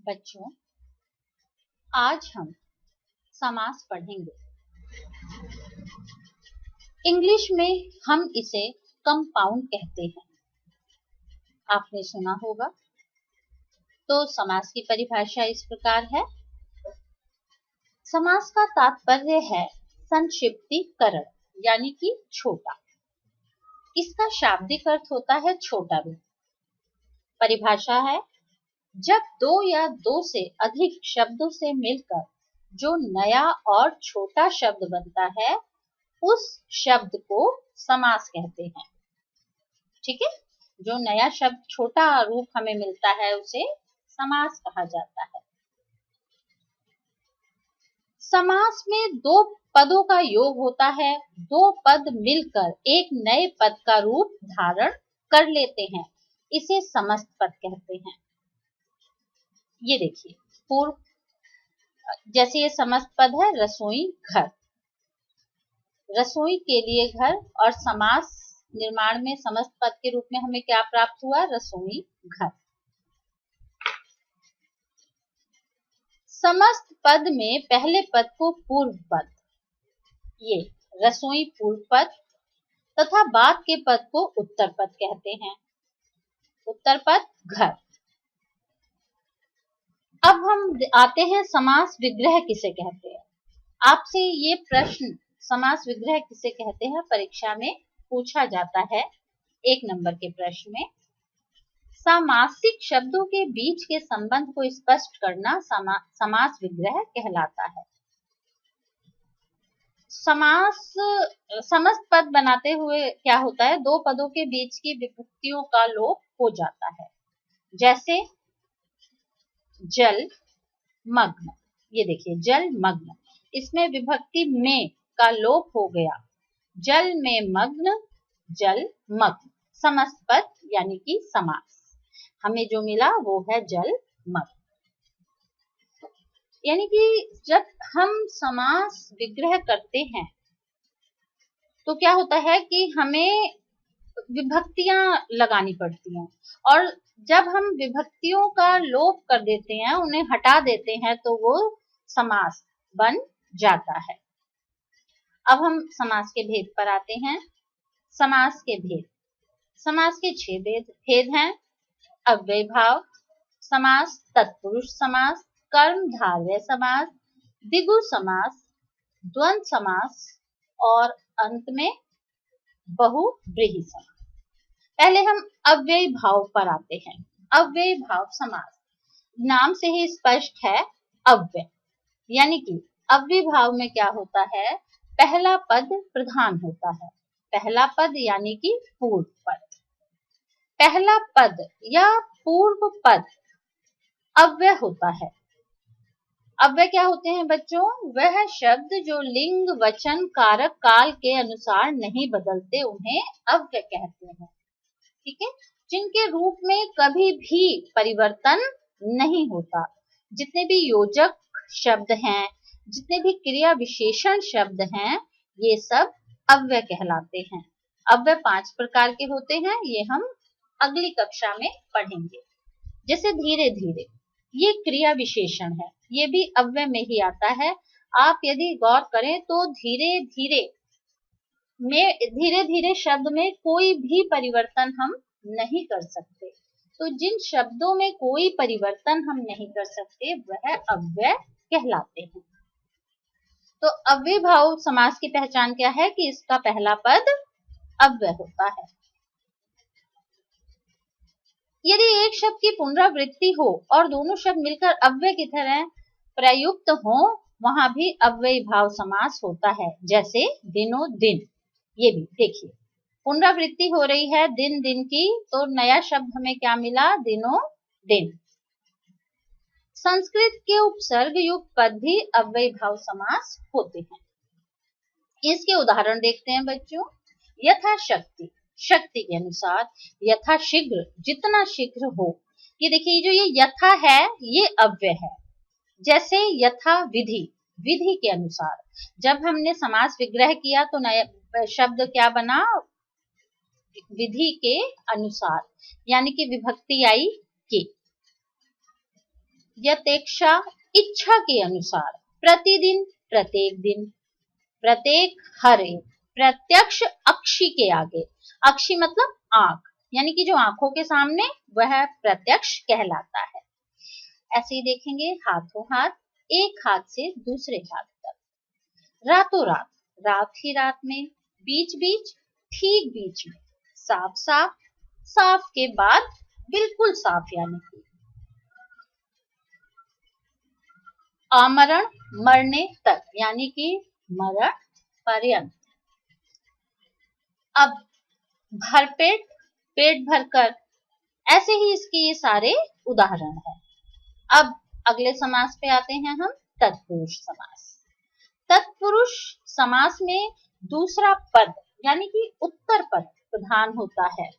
बच्चों, आज हम समास पढ़ेंगे। इंग्लिश में हम इसे कंपाउंड कहते हैं। आपने सुना होगा। तो समास की परिभाषा इस प्रकार है। समास का तात्पर्य है संक्षिप्तीकरण, यानी कि छोटा। इसका शाब्दिक अर्थ होता है छोटा रूप। परिभाषा है, जब दो या दो से अधिक शब्दों से मिलकर जो नया और छोटा शब्द बनता है, उस शब्द को समास कहते हैं। ठीक है, जो नया शब्द छोटा रूप हमें मिलता है उसे समास कहा जाता है। समास में दो पदों का योग होता है। दो पद मिलकर एक नए पद का रूप धारण कर लेते हैं, इसे समस्त पद कहते हैं। ये देखिए, पूर्व जैसे ये समस्त पद है, रसोई घर। रसोई के लिए घर, और समास निर्माण में समस्त पद के रूप में हमें क्या प्राप्त हुआ? रसोई घर। समस्त पद में पहले पद को पूर्व पद, ये रसोई पूर्व पद, तथा बाद के पद को उत्तर पद कहते हैं। उत्तर पद घर। अब हम आते हैं समास विग्रह किसे कहते हैं। आपसे ये प्रश्न, समास विग्रह किसे कहते हैं, परीक्षा में पूछा जाता है। 1 नंबर के प्रश्न में सामासिक शब्दों के बीच के संबंध को स्पष्ट करना समास विग्रह कहलाता है। समास समस्त पद बनाते हुए क्या होता है, दो पदों के बीच की विभक्तियों का लोप हो जाता है। जैसे जल मग्न, ये देखिए जल मग्न, इसमें विभक्ति में का लोप हो गया। जल में मग्न, जल मग्न। समस्त पद यानी कि समास हमें जो मिला वो है जल मग्न। यानी कि जब हम समास विग्रह करते हैं तो क्या होता है कि हमें विभक्तियां लगानी पड़ती हैं, और जब हम विभक्तियों का लोप कर देते हैं, उन्हें हटा देते हैं, तो वो समास बन जाता है। अब हम समास के भेद पर आते हैं। समास के भेद, समास के 6 भेद हैं। अव्यय भाव समास, तत्पुरुष समास, कर्मधारय समास, द्विगु समास, द्वंद्व समास और अंत में बहुव्रीहि समास। पहले हम अव्यय भाव पर आते हैं। अव्यय भाव समास, नाम से ही स्पष्ट है, अव्यय। यानी कि अव्यय भाव में क्या होता है, पहला पद प्रधान होता है। पहला पद यानी कि पूर्व पद। पहला पद या पूर्व पद अव्यय होता है। अव्यय क्या होते हैं बच्चों? वह शब्द जो लिंग, वचन, कारक, काल के अनुसार नहीं बदलते, उन्हें अव्यय कहते हैं। ठीक है, जिनके रूप में कभी भी परिवर्तन नहीं होता। जितने भी योजक शब्द हैं, जितने भी क्रिया विशेषण शब्द हैं, ये सब अव्यय कहलाते हैं। अव्यय 5 प्रकार के होते हैं, ये हम अगली कक्षा में पढ़ेंगे। जैसे धीरे धीरे, ये क्रिया विशेषण है, ये भी अव्यय में ही आता है। आप यदि गौर करें तो धीरे धीरे शब्द में कोई भी परिवर्तन हम नहीं कर सकते। तो जिन शब्दों में कोई परिवर्तन हम नहीं कर सकते, वह अव्यय कहलाते हैं। तो अव्यय भाव समास की पहचान क्या है कि इसका पहला पद अव्यय होता है। यदि एक शब्द की पुनरावृत्ति हो और दोनों शब्द मिलकर अव्यय की तरह प्रयुक्त हो, वहां भी अव्यय भाव समास होता है। जैसे दिनों दिन, ये भी देखिए पुनरावृत्ति हो रही है दिन दिन की, तो नया शब्द हमें क्या मिला? दिनों दिन। संस्कृत के उपसर्ग युक्त पद भी अव्यय भाव समास होते हैं। इसके उदाहरण देखते हैं बच्चों। यथाशक्ति, शक्ति के अनुसार। यथाशीघ्र, जितना शीघ्र हो। ये देखिए, जो ये यथा है ये अव्यय है। जैसे यथा विधि, विधि के अनुसार। जब हमने समास विग्रह किया तो नया शब्द क्या बना? विधि के अनुसार, यानी कि विभक्ति आई की। यथेक्षा इच्छा के अनुसार, प्रतिदिन, प्रत्येक दिन, प्रत्येक हर एक, प्रत्यक्ष अक्षी के आगे, अक्षी मतलब आंख, यानी कि जो आंखों के सामने, वह प्रत्यक्ष कहलाता है। ऐसे ही देखेंगे हाथों हाथ, एक हाथ से दूसरे हाथ तक, रातों रात, रात ही रात में, बीच बीच, ठीक बीच में, साफ साफ, साफ के बाद बिल्कुल साफ, यानी कि आमरण, मरने तक, यानी कि मरण पर्यंत। अब भरपेट, पेट भरकर, ऐसे ही इसके ये सारे उदाहरण हैं। अब अगले समास पे आते हैं हम, तत्पुरुष समास। तत्पुरुष समास में दूसरा पद यानी कि उत्तर पद प्रधान होता है,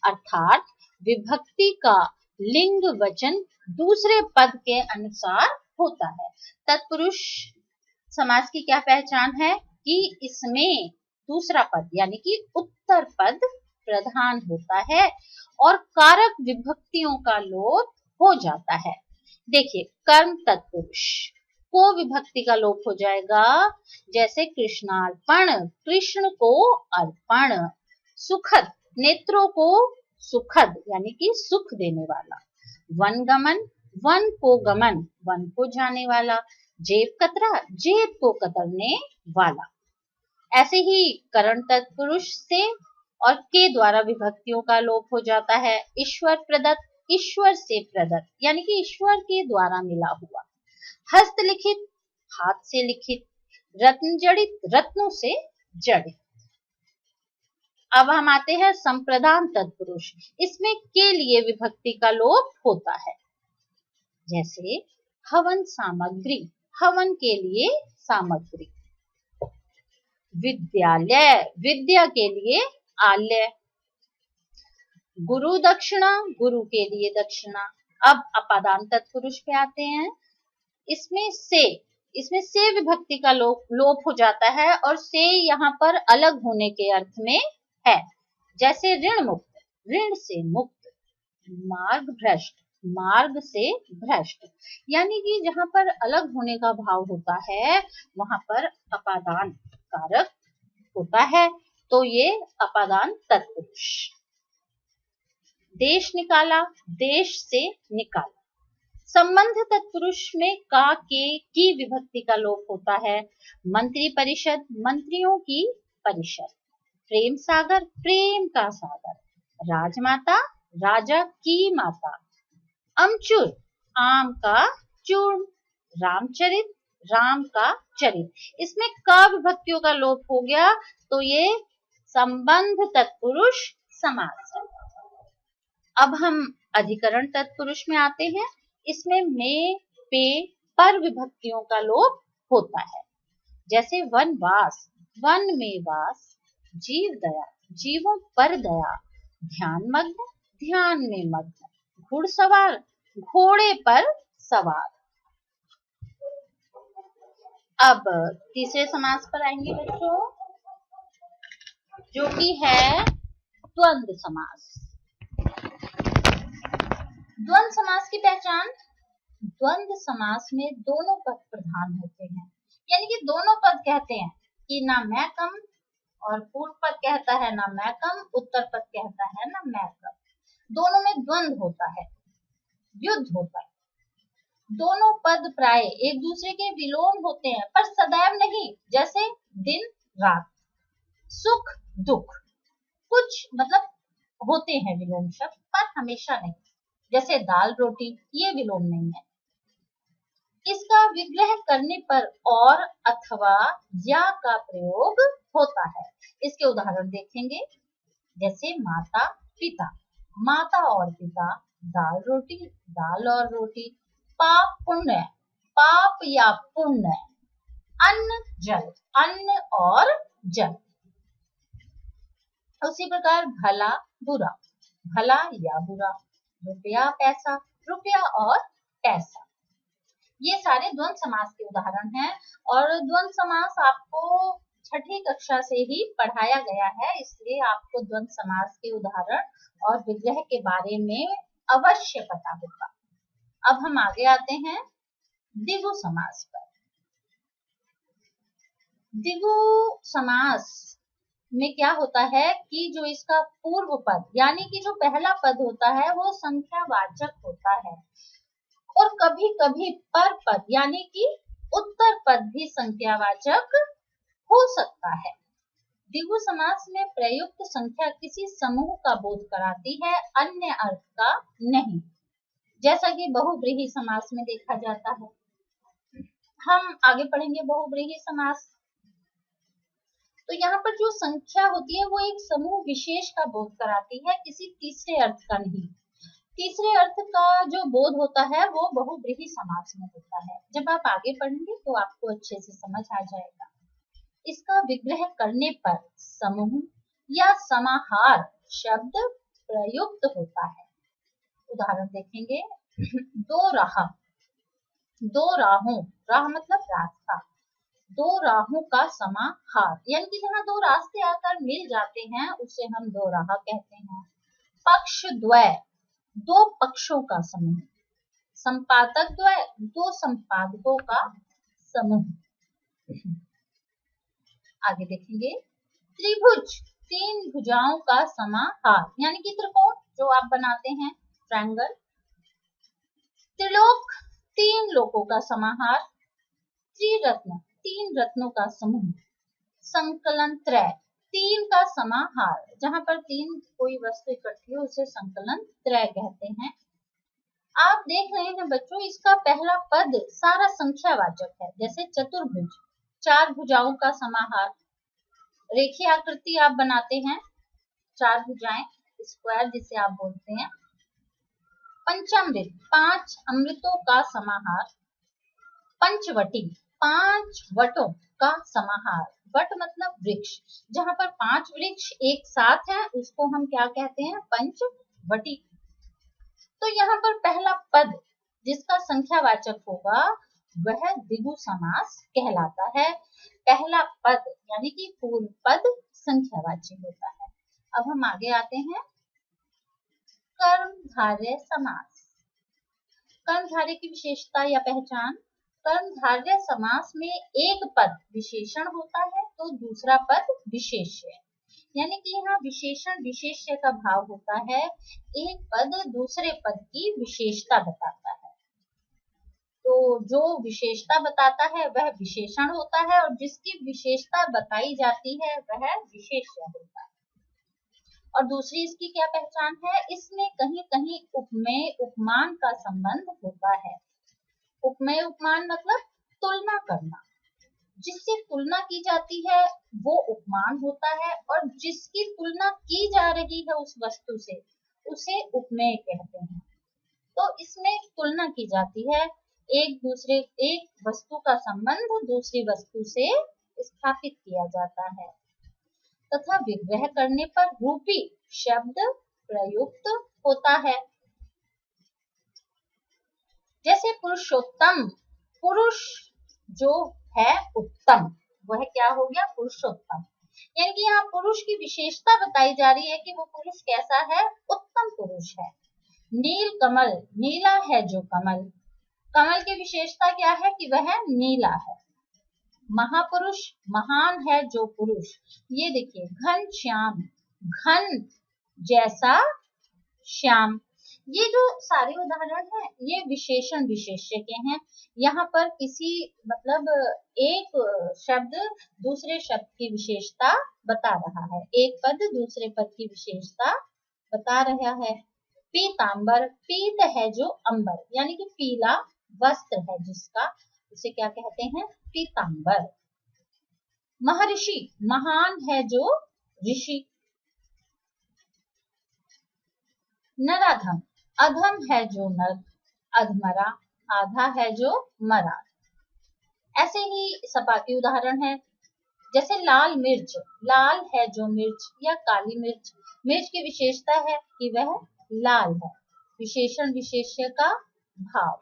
अर्थात विभक्ति का लिंग वचन दूसरे पद के अनुसार होता है। तत्पुरुष समास की क्या पहचान है कि इसमें दूसरा पद यानी कि उत्तर पद प्रधान होता है और कारक विभक्तियों का लोप हो जाता है। देखिए, कर्म तत्पुरुष को विभक्ति का लोप हो जाएगा, जैसे कृष्णार्पण, कृष्ण को अर्पण, सुखद, नेत्रों को सुखद यानी कि सुख देने वाला, वनगमन, वन को गमन, वन को जाने वाला, जेब कतरा, जेब को कतरने वाला। ऐसे ही करण तत्पुरुष से और के द्वारा विभक्तियों का लोप हो जाता है। ईश्वर प्रदत्त, ईश्वर से प्रदत्त यानी कि ईश्वर के द्वारा मिला हुआ, हस्तलिखित, हाथ से लिखित, रत्न जड़ित, रत्नों से जड़ित। अब हम आते हैं संप्रदान तत्पुरुष, इसमें के लिए विभक्ति का लोप होता है, जैसे हवन सामग्री, हवन के लिए सामग्री, विद्यालय, विद्या के लिए आलय, गुरु दक्षिणा, गुरु के लिए दक्षिणा। अब अपादान तत्पुरुष पे आते हैं, इसमें से विभक्ति का लोप हो जाता है और से यहाँ पर अलग होने के अर्थ में है, जैसे ऋण मुक्त, ऋण से मुक्त, मार्ग भ्रष्ट, मार्ग से भ्रष्ट, यानी कि जहां पर अलग होने का भाव होता है वहां पर अपादान कारक होता है, तो ये अपादान तत्पुरुष। देश निकाला, देश से निकाला। संबंध तत्पुरुष में का, के, की विभक्ति का लोप होता है। मंत्री परिषद, मंत्रियों की परिषद। प्रेम सागर, प्रेम का सागर। राजमाता, राजा की माता। अमचूर, आम का चूर्ण। रामचरित, राम का चरित। इसमें का विभक्तियों का लोप हो गया, तो ये संबंध तत्पुरुष समास है। अब हम अधिकरण तत्पुरुष में आते हैं, इसमें में, पे, पर विभक्तियों का लोप होता है, जैसे वनवास, वन में वास। जीव दया, जीवों पर दया। ध्यान मग्न, ध्यान में मग्न। घुड़सवार, घोड़े पर सवार। अब तीसरे समास पर आएंगे बच्चों, जो कि है द्वंद्व समास। द्वंद्व समास की पहचान, द्वंद्व समास में दोनों पद प्रधान होते हैं, यानी कि दोनों पद कहते हैं कि ना मैं कम, और पूर्व पद कहता है ना मैं कम, उत्तर पद कहता है ना मैं कम। दोनों में द्वंद्व होता है, युद्ध होता है। दोनों पद प्राय एक दूसरे के विलोम होते हैं, पर सदैव नहीं, जैसे दिन रात, सुख दुख, कुछ मतलब होते हैं विलोम शब्द, पर हमेशा नहीं, जैसे दाल रोटी, ये विलोम नहीं है। इसका विग्रह करने पर और अथवा या का प्रयोग होता है। इसके उदाहरण देखेंगे, जैसे माता पिता, माता और पिता। दाल रोटी, दाल और रोटी। पाप पुण्य, पाप या पुण्य। अन्न जल, अन्न और जल। उसी प्रकार भला बुरा, भला या बुरा। रुपया पैसा, रुपया और पैसा। ये सारे द्वंद्व समास के उदाहरण हैं, और द्वंद्व समास आपको छठी कक्षा से ही पढ़ाया गया है, इसलिए आपको द्वंद्व समास के उदाहरण और विग्रह के बारे में अवश्य पता होगा। अब हम आगे आते हैं द्विगु समास पर। द्विगु समास में क्या होता है कि जो इसका पूर्व पद यानी कि जो पहला पद होता है वो संख्यावाचक होता है, और कभी कभी पर पद यानी कि उत्तर पद भी संख्यावाचक हो सकता है। द्विगु समास में प्रयुक्त संख्या किसी समूह का बोध कराती है, अन्य अर्थ का नहीं, जैसा कि बहुव्रीहि समास में देखा जाता है। हम आगे पढ़ेंगे बहुव्रीहि समास। तो यहाँ पर जो संख्या होती है वो एक समूह विशेष का बोध कराती है, किसी तीसरे अर्थ का नहीं। तीसरे अर्थ का जो बोध होता है वो बहुव्रीहि समास में होता है। जब आप आगे पढ़ेंगे तो आपको अच्छे से समझ आ जाएगा। इसका विग्रह करने पर समूह या समाहार शब्द प्रयुक्त होता है। उदाहरण देखेंगे, दो राह, दो राहों, राह मतलब रास्ता, दो राहों का समाहार यानी कि जहाँ दो रास्ते आकर मिल जाते हैं उसे हम दो राह कहते हैं। पक्ष द्वय, दो पक्षों का समूह। संपादक द्वय, दो संपादकों का समूह। आगे देखेंगे, त्रिभुज, तीन भुजाओं का समाहार यानी कि त्रिकोण जो आप बनाते हैं, ट्रायंगल। त्रिलोक, तीन लोकों का समाहार। त्रिरत्न, तीन रत्नों का समूह। संकलन त्रय, तीन का समाहार, जहां पर तीन कोई वस्तु इकट्ठी हो उसे संकलन त्रय कहते हैं। आप देख रहे हैं बच्चों, इसका पहला पद सारा संख्यावाचक है, जैसे चतुर्भुज, चार भुजाओं का समाहार। रेखीय आकृति आप बनाते हैं, चार भुजाएं, स्क्वायर जिसे आप बोलते हैं। पंचामृत, पांच अमृतों का समाहार। पंचवटी, पांच वटों का समाहार। वट मतलब वृक्ष, जहां पर पांच वृक्ष एक साथ हैं उसको हम क्या कहते हैं, पंचवटी। तो यहाँ पर पहला पद जिसका संख्यावाचक होगा वह द्विगु समास कहलाता है। पहला पद यानी कि पूर्व पद संख्यावाचक होता है। अब हम आगे आते हैं, कर्मधारय समास। कर्मधारय की विशेषता या पहचान। कर्मधारय समास में एक पद विशेषण होता है तो दूसरा पद विशेष्य, यानी कि यहाँ विशेषण विशेष्य का भाव होता है। एक पद दूसरे पद की विशेषता बताता है, तो जो विशेषता बताता है वह विशेषण होता है और जिसकी विशेषता बताई जाती है वह विशेष्य होता है। और दूसरी इसकी क्या पहचान है, इसमें कहीं कहीं उपमेय उपमान का संबंध होता है। उपमेय उपमान मतलब तुलना करना, जिससे तुलना की जाती है वो उपमान होता है और जिसकी तुलना की जा रही है उस वस्तु से उसे उपमेय कहते हैं। तो इसमें तुलना की जाती है, एक वस्तु का संबंध दूसरी वस्तु से स्थापित किया जाता है। तथा विग्रह करने पर रूपी शब्द प्रयुक्त होता है। जैसे पुरुषोत्तम, पुरुष जो है उत्तम, वह क्या हो गया, पुरुषोत्तम। यानी कि यहाँ पुरुष की विशेषता बताई जा रही है कि वो पुरुष कैसा है, उत्तम पुरुष है। नील कमल, नीला है जो कमल, कमल की विशेषता क्या है कि वह नीला है। महापुरुष, महान है जो पुरुष, ये देखिए घन श्याम, घन जैसा श्याम। ये जो सारे उदाहरण हैं ये विशेषण विशेष्य के हैं। यहाँ पर किसी मतलब एक शब्द दूसरे शब्द की विशेषता बता रहा है, एक पद दूसरे पद की विशेषता बता रहा है। पीतांबर, पीत है जो अंबर, यानी कि पीला वस्त्र है जिसका, उसे क्या कहते हैं, पीतांबर। महर्षि, महान है जो ऋषि। नराधम, अधम है जो नर, अधमरा, आधा है जो मरा। ऐसे ही सपाटी उदाहरण है, जैसे लाल मिर्च, लाल है जो मिर्च या काली मिर्च, मिर्च की विशेषता है कि वह लाल है, विशेषण विशेष्य का भाव।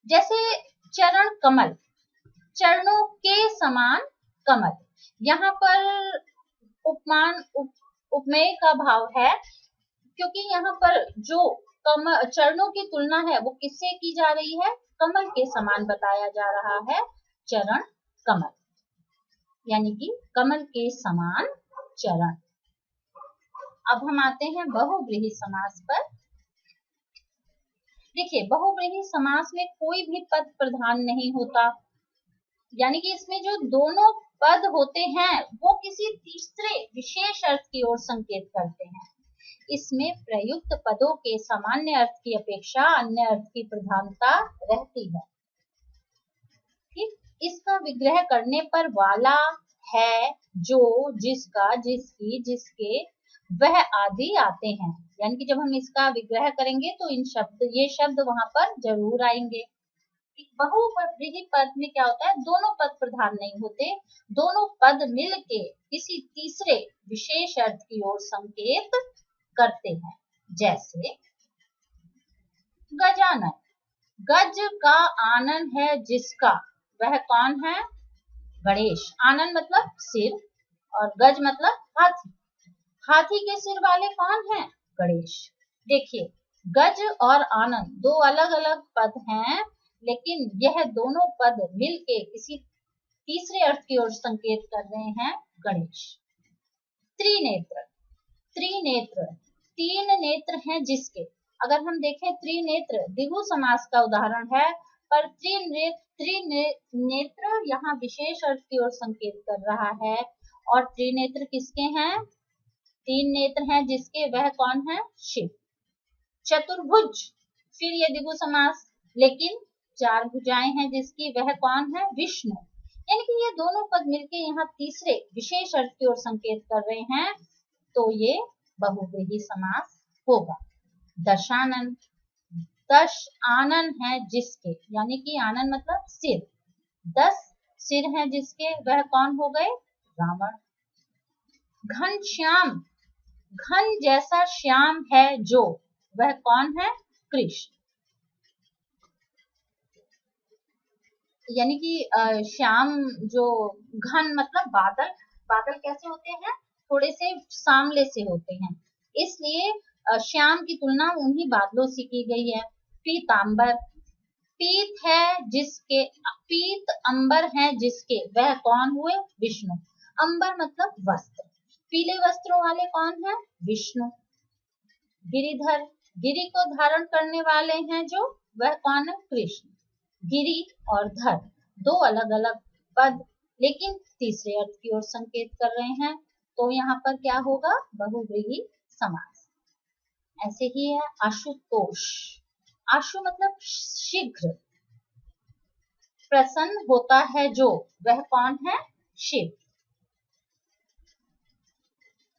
जैसे चरण कमल, चरणों के समान कमल, यहाँ पर उपमान उपमेय का भाव है, क्योंकि यहाँ पर जो चरणों की तुलना है वो किससे की जा रही है? कमल के समान बताया जा रहा है चरण कमल, यानी कि कमल के समान चरण। अब हम आते हैं बहुव्रीहि समास पर। देखिए, बहुव्रीहि समास में कोई भी पद प्रधान नहीं होता, यानी कि इसमें जो दोनों पद होते हैं वो किसी तीसरे विशेष अर्थ की ओर संकेत करते हैं। इसमें प्रयुक्त पदों के सामान्य अर्थ की अपेक्षा अन्य अर्थ की प्रधानता रहती है। ठीक, इसका विग्रह करने पर वाला, है, जो, जिसका, जिसकी, जिसके, वह आदि आते हैं। यानी कि जब हम इसका विग्रह करेंगे तो ये शब्द वहां पर जरूर आएंगे। बहुव्रीहि पद में क्या होता है? दोनों पद प्रधान नहीं होते, दोनों पद मिलके किसी तीसरे विशेष अर्थ की ओर संकेत करते हैं। जैसे गजानन, गज का आनन है जिसका, वह कौन है? गणेश। आनन मतलब सिर और गज मतलब हाथी, हाथी के सिर वाले कौन हैं? गणेश। देखिए, गज और आनन दो अलग अलग पद हैं, लेकिन यह दोनों पद मिलके किसी तीसरे अर्थ की ओर संकेत कर रहे हैं, गणेश। त्रिनेत्र, त्रिनेत्र, तीन नेत्र हैं जिसके, अगर हम देखें त्रिनेत्र द्विगु समास का उदाहरण है, पर त्रिनेत्र यहाँ विशेष अर्थ की ओर संकेत कर रहा है। और त्रिनेत्र किसके हैं? तीन नेत्र हैं जिसके, वह कौन है? शिव। चतुर्भुज, फिर ये द्विगु समास, लेकिन चार भुजाएं हैं जिसकी, वह कौन है? विष्णु। यानी कि ये दोनों पद मिलके यहाँ तीसरे विशेष अर्थ की ओर संकेत कर रहे हैं, तो ये बहुव्रीहि समास होगा। दशानन, दश आनन है जिसके, यानी कि आनन मतलब सिर, 10 सिर हैं जिसके, वह कौन हो गए? रावण। घनश्याम, घन जैसा श्याम है जो, वह कौन है? कृष्ण। यानी कि श्याम जो, घन मतलब बादल, बादल कैसे होते हैं? थोड़े से सांवले से होते हैं, इसलिए श्याम की तुलना उन्हीं बादलों से की गई है। पीतांबर, पीत है जिसके, पीत अंबर है जिसके, वह कौन हुए? विष्णु। अंबर मतलब वस्त्र, पीले वस्त्रों वाले कौन है? विष्णु। गिरिधर, गिरि को धारण करने वाले हैं जो, वह कौन है? कृष्ण। गिरि और धर दो अलग अलग पद, लेकिन तीसरे अर्थ की ओर संकेत कर रहे हैं, तो यहाँ पर क्या होगा? बहुव्रीहि समास। ऐसे ही है आशुतोष, आशु मतलब शीघ्र, प्रसन्न होता है जो, वह कौन है? शिव।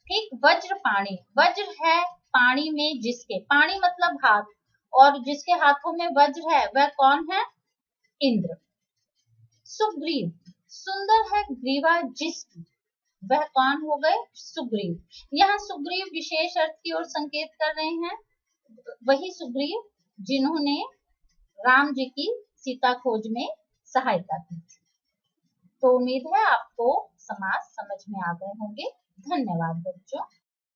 ठीक, वज्रपाणी, वज्र है पानी में जिसके, पानी मतलब हाथ, और जिसके हाथों में वज्र है वह कौन है? इंद्र। सुग्रीव, सुंदर है ग्रीवा जिसकी, वह कौन हो गए? सुग्रीव। यहाँ सुग्रीव विशेष अर्थ की ओर संकेत कर रहे हैं, वही सुग्रीव जिन्होंने राम जी की सीता खोज में सहायता की थी। तो उम्मीद है आपको समास समझ में आ गए होंगे। धन्यवाद बच्चों।